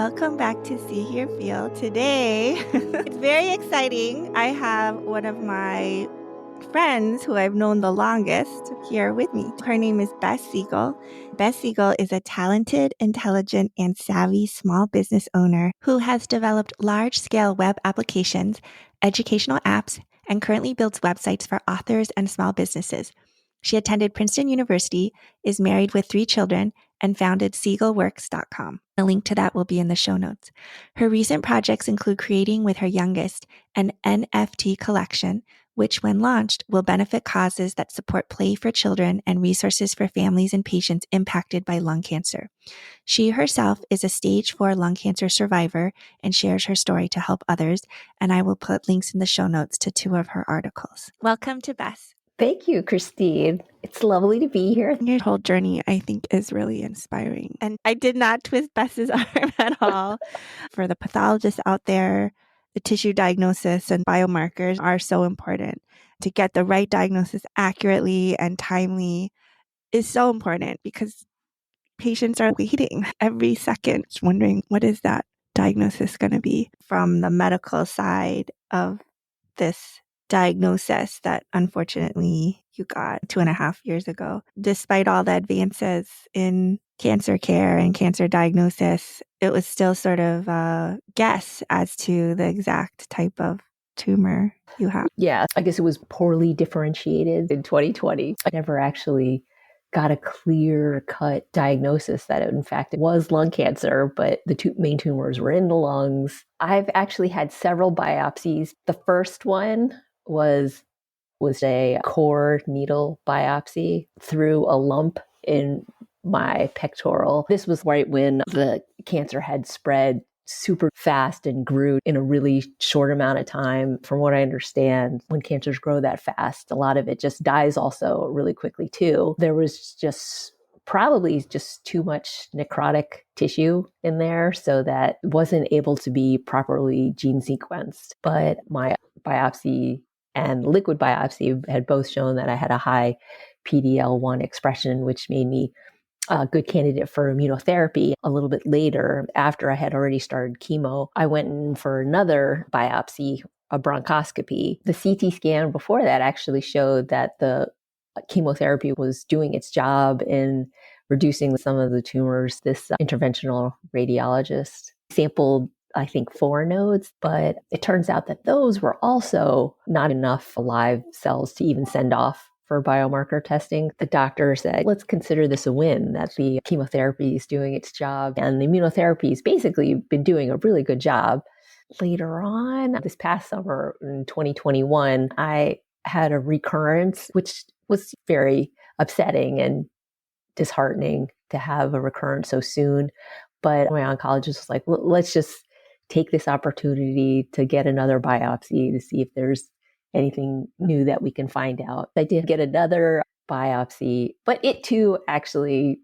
Welcome back to See, Hear, Feel. Today, it's very exciting. I have one of my friends who I've known the longest here with me. Her name is Bess Siegal. Bess Siegal is a talented, intelligent, and savvy small business owner who has developed large-scale web applications, educational apps, and currently builds websites for authors and small businesses. She attended Princeton University, is married with 3 children, and founded SiegalWorks.com. A link to that will be in the show notes. Her recent projects include creating with her youngest an NFT collection, which when launched will benefit causes that support play for children and resources for families and patients impacted by lung cancer. She herself is a stage 4 lung cancer survivor and shares her story to help others, and I will put links in the show notes to 2 of her articles. Welcome to Bess. Thank you, Christine. It's lovely to be here. Your whole journey, I think, is really inspiring. And I did not twist Bess's arm at all. For the pathologists out there, the tissue diagnosis and biomarkers are so important. To get the right diagnosis accurately and timely is so important because patients are waiting every second, wondering what is that diagnosis going to be. From the medical side of this diagnosis that unfortunately you got 2.5 years ago. Despite all the advances in cancer care and cancer diagnosis, it was still sort of a guess as to the exact type of tumor you have. Yeah, I guess it was poorly differentiated in 2020. I never actually got a clear-cut diagnosis that it, in fact, it was lung cancer, but the 2 main tumors were in the lungs. I've actually had several biopsies. The first one was a core needle biopsy through a lump in my pectoral. This was right when the cancer had spread super fast and grew in a really short amount of time. From what I understand, when cancers grow that fast, a lot of it just dies also really quickly too. There was just probably just too much necrotic tissue in there so that it wasn't able to be properly gene sequenced. But my biopsy and liquid biopsy had both shown that I had a high PD-L1 expression, which made me a good candidate for immunotherapy. A little bit later, after I had already started chemo, I went in for another biopsy, a bronchoscopy. The CT scan before that actually showed that the chemotherapy was doing its job in reducing some of the tumors. This interventional radiologist sampled, I think, 4 nodes, but it turns out that those were also not enough live cells to even send off for biomarker testing. The doctor said, let's consider this a win, that the chemotherapy is doing its job. And the immunotherapy has basically been doing a really good job. Later on, this past summer in 2021, I had a recurrence, which was very upsetting and disheartening to have a recurrence so soon. But my oncologist was like, let's just take this opportunity to get another biopsy to see if there's anything new that we can find out. I did get another biopsy, but it too actually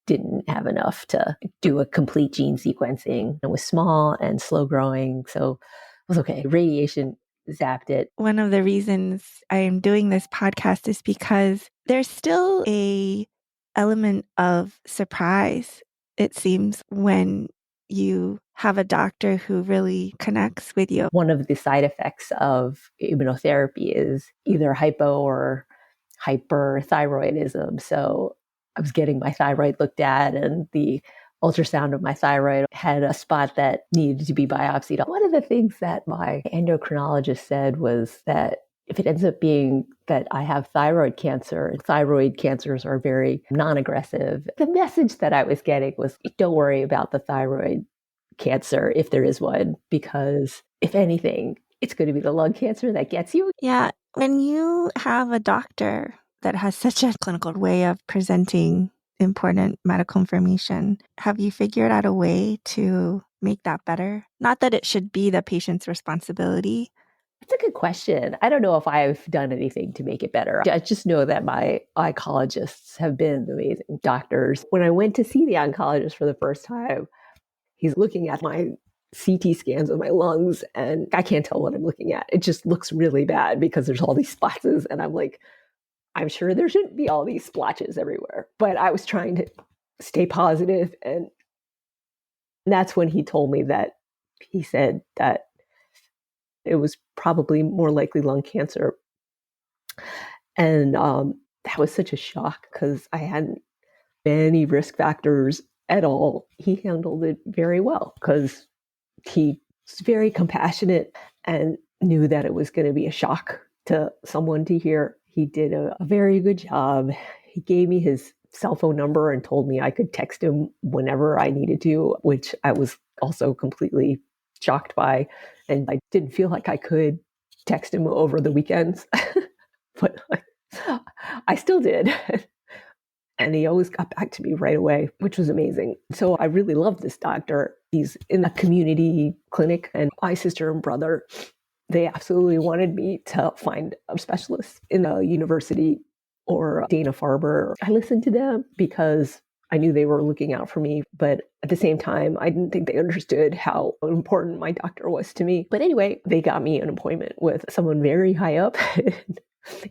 didn't have enough to do a complete gene sequencing. It was small and slow growing, so it was okay. Radiation zapped it. One of the reasons I am doing this podcast is because there's still a element of surprise, it seems, when you have a doctor who really connects with you. One of the side effects of immunotherapy is either hypo or hyperthyroidism. So I was getting my thyroid looked at, and the ultrasound of my thyroid had a spot that needed to be biopsied. One of the things that my endocrinologist said was that if it ends up being that I have thyroid cancers are very non-aggressive. The message that I was getting was, don't worry about the thyroid cancer if there is one, because if anything, it's going to be the lung cancer that gets you. Yeah. When you have a doctor that has such a clinical way of presenting important medical information, have you figured out a way to make that better? Not that it should be the patient's responsibility. It's a good question. I don't know if I've done anything to make it better. I just know that my oncologists have been amazing doctors. When I went to see the oncologist for the first time, he's looking at my CT scans of my lungs, and I can't tell what I'm looking at. It just looks really bad because there's all these splotches, and I'm like, I'm sure there shouldn't be all these splotches everywhere. But I was trying to stay positive and And that's when he told me that he said that it was probably more likely lung cancer. And that was such a shock because I hadn't any risk factors at all. He handled it very well because he was very compassionate and knew that it was going to be a shock to someone to hear. He did a very good job. He gave me his cell phone number and told me I could text him whenever I needed to, which I was also completely shocked by. And I didn't feel like I could text him over the weekends, but I still did. And he always got back to me right away, which was amazing. So I really love this doctor. He's in a community clinic, and my sister and brother, they absolutely wanted me to find a specialist in a university or Dana-Farber. I listened to them because I knew they were looking out for me, but at the same time, I didn't think they understood how important my doctor was to me. But anyway, they got me an appointment with someone very high up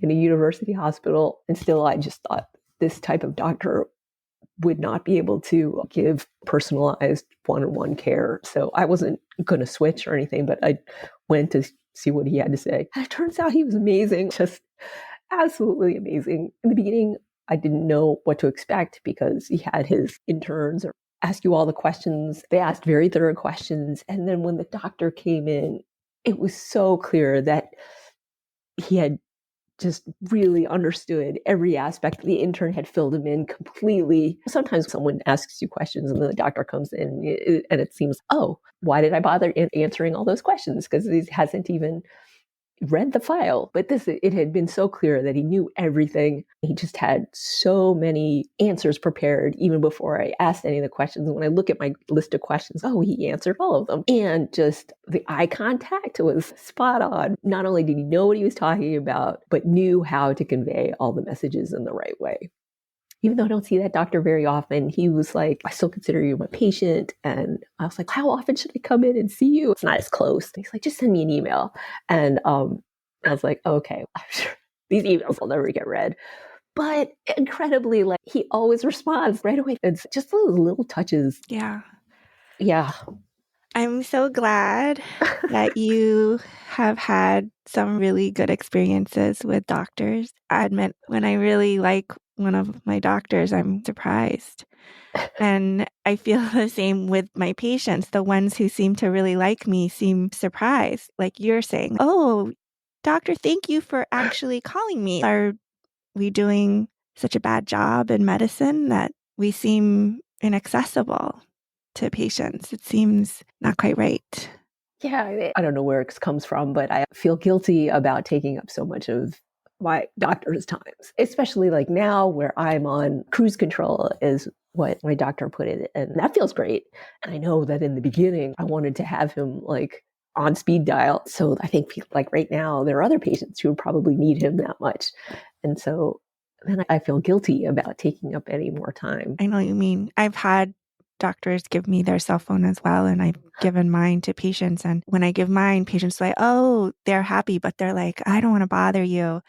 in a university hospital. And still, I just thought this type of doctor would not be able to give personalized one-on-one care. So I wasn't going to switch or anything, but I went to see what he had to say. And it turns out he was amazing, just absolutely amazing. In the beginning, I didn't know what to expect because he had his interns ask you all the questions. They asked very thorough questions. And then when the doctor came in, it was so clear that he had just really understood every aspect. The intern had filled him in completely. Sometimes someone asks you questions and then the doctor comes in and it seems, oh, why did I bother answering all those questions? Because he hasn't even read the file. But it had been so clear that he knew everything. He just had so many answers prepared even before I asked any of the questions. And when I look at my list of questions, oh, he answered all of them. And just the eye contact was spot on. Not only did he know what he was talking about, but knew how to convey all the messages in the right way. Even though I don't see that doctor very often, he was like, I still consider you my patient. And I was like, how often should I come in and see you? It's not as close. He's like, just send me an email. And I was like, okay, I'm sure these emails will never get read. But incredibly, like, he always responds right away. It's just those little touches. Yeah. Yeah. I'm so glad that you have had some really good experiences with doctors. I admit, when I really like one of my doctors, I'm surprised. And I feel the same with my patients. The ones who seem to really like me seem surprised. Like you're saying, oh, doctor, thank you for actually calling me. Are we doing such a bad job in medicine that we seem inaccessible to patients? It seems not quite right. Yeah, I don't know where it comes from, but I feel guilty about taking up so much of my doctor's times, especially like now where I'm on cruise control is what my doctor put it. And that feels great. And I know that in the beginning, I wanted to have him like on speed dial. So I think like right now, there are other patients who probably need him that much. And so then I feel guilty about taking up any more time. I know what you mean. I've had doctors give me their cell phone as well, and I've given mine to patients. And when I give mine, patients are like, oh, they're happy, but they're like, I don't want to bother you.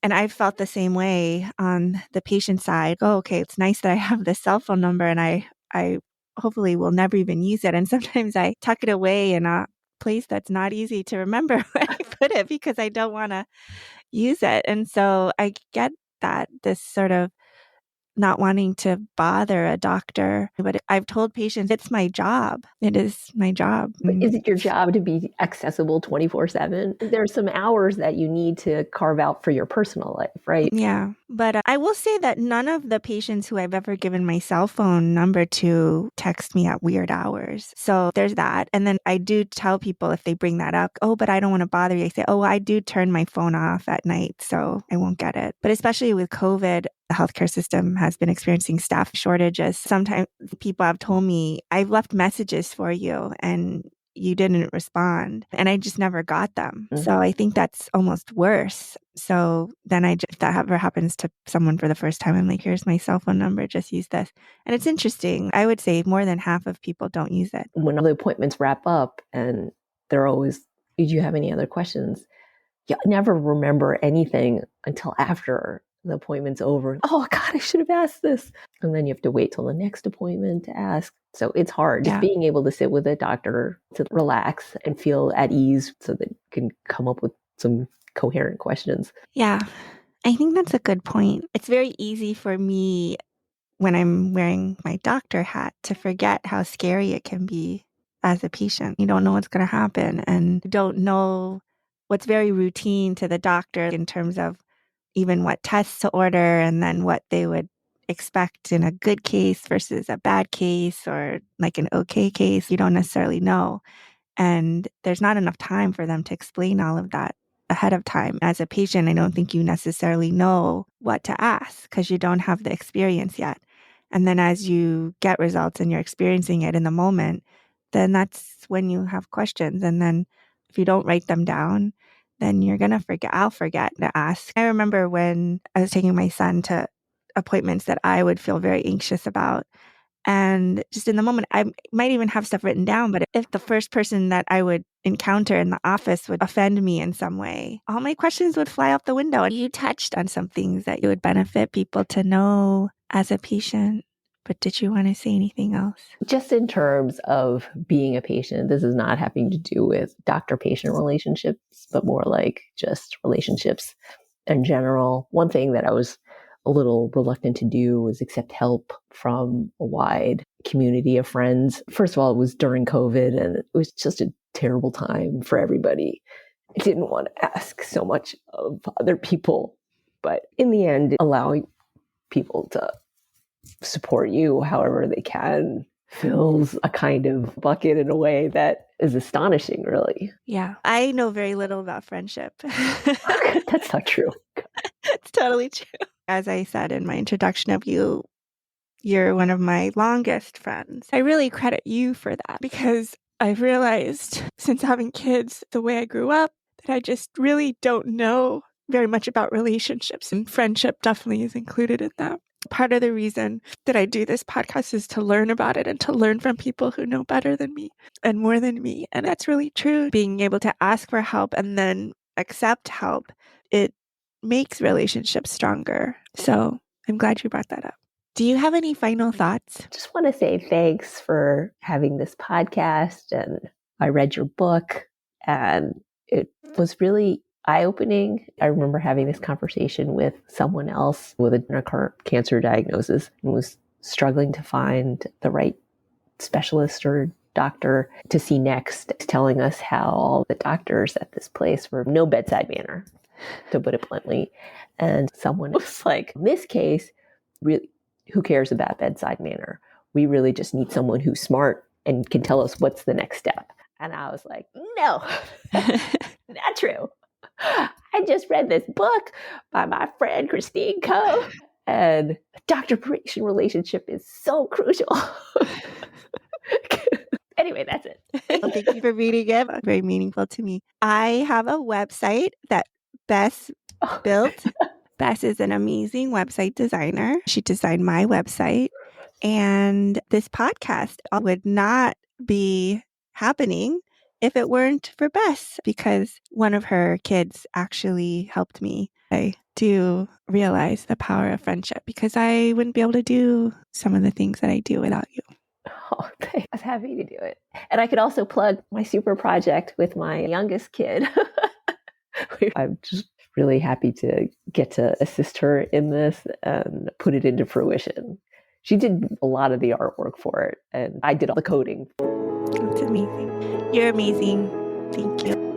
And I've felt the same way on the patient side. Oh, okay, it's nice that I have this cell phone number and I hopefully will never even use it. And sometimes I tuck it away in a place that's not easy to remember where I put it because I don't want to use it. And so I get that, this sort of not wanting to bother a doctor. But I've told patients it's my job. It is my job. But is it your job to be accessible 24/7? There's some hours that you need to carve out for your personal life, right? Yeah. But I will say that none of the patients who I've ever given my cell phone number to text me at weird hours. So there's that. And then I do tell people if they bring that up, oh, but I don't want to bother you. I say, oh, I do turn my phone off at night, so I won't get it. But especially with COVID, the healthcare system has been experiencing staff shortages. Sometimes people have told me, I've left messages for you and you didn't respond. And I just never got them. Mm-hmm. So I think that's almost worse. So then if that ever happens to someone for the first time, I'm like, here's my cell phone number, just use this. And it's interesting. I would say more than half of people don't use it. When the appointments wrap up and they're always, did you have any other questions? You never remember anything until after the appointment's over. Oh God, I should have asked this. And then you have to wait till the next appointment to ask. So it's hard just being able to sit with a doctor to relax and feel at ease so that you can come up with some coherent questions. Yeah, I think that's a good point. It's very easy for me when I'm wearing my doctor hat to forget how scary it can be as a patient. You don't know what's going to happen and you don't know what's very routine to the doctor in terms of even what tests to order and then what they would expect in a good case versus a bad case or like an okay case. You don't necessarily know. And there's not enough time for them to explain all of that ahead of time. As a patient, I don't think you necessarily know what to ask because you don't have the experience yet. And then as you get results and you're experiencing it in the moment, then that's when you have questions. And then if you don't write them down, then you're going to forget. I'll forget to ask. I remember when I was taking my son to appointments that I would feel very anxious about. And just in the moment, I might even have stuff written down, but if the first person that I would encounter in the office would offend me in some way, all my questions would fly out the window. And you touched on some things that you would benefit people to know as a patient. But did you want to say anything else? Just in terms of being a patient, this is not having to do with doctor-patient relationships, but more like just relationships in general. One thing that I was a little reluctant to do was accept help from a wide community of friends. First of all, it was during COVID and it was just a terrible time for everybody. I didn't want to ask so much of other people, but in the end, allowing people to support you however they can fills a kind of bucket in a way that is astonishing, really. Yeah. I know very little about friendship. That's not true. It's totally true. As I said in my introduction of you, you're one of my longest friends. I really credit you for that because I've realized since having kids, the way I grew up, that I just really don't know very much about relationships, and friendship definitely is included in that. Part of the reason that I do this podcast is to learn about it and to learn from people who know better than me and more than me. And that's really true. Being able to ask for help and then accept help, it makes relationships stronger. So I'm glad you brought that up. Do you have any final thoughts? Just want to say thanks for having this podcast. And I read your book and it was really eye-opening. I remember having this conversation with someone else with a recurrent cancer diagnosis and was struggling to find the right specialist or doctor to see next, telling us how all the doctors at this place were no bedside manner, to put it bluntly. And someone was like, in this case, really, who cares about bedside manner? We really just need someone who's smart and can tell us what's the next step. And I was like, no, not true. I just read this book by my friend Christine Coe, and doctor-patient relationship is so crucial. Anyway, that's it. Thank you for reading it. Very meaningful to me. I have a website that Bess built. Bess is an amazing website designer. She designed my website. And this podcast would not be happening if it weren't for Bess, because one of her kids actually helped me. I do realize the power of friendship because I wouldn't be able to do some of the things that I do without you. Oh, thanks. I was happy to do it. And I could also plug my super project with my youngest kid. I'm just really happy to get to assist her in this and put it into fruition. She did a lot of the artwork for it, and I did all the coding. That's amazing. You're amazing. Thank you.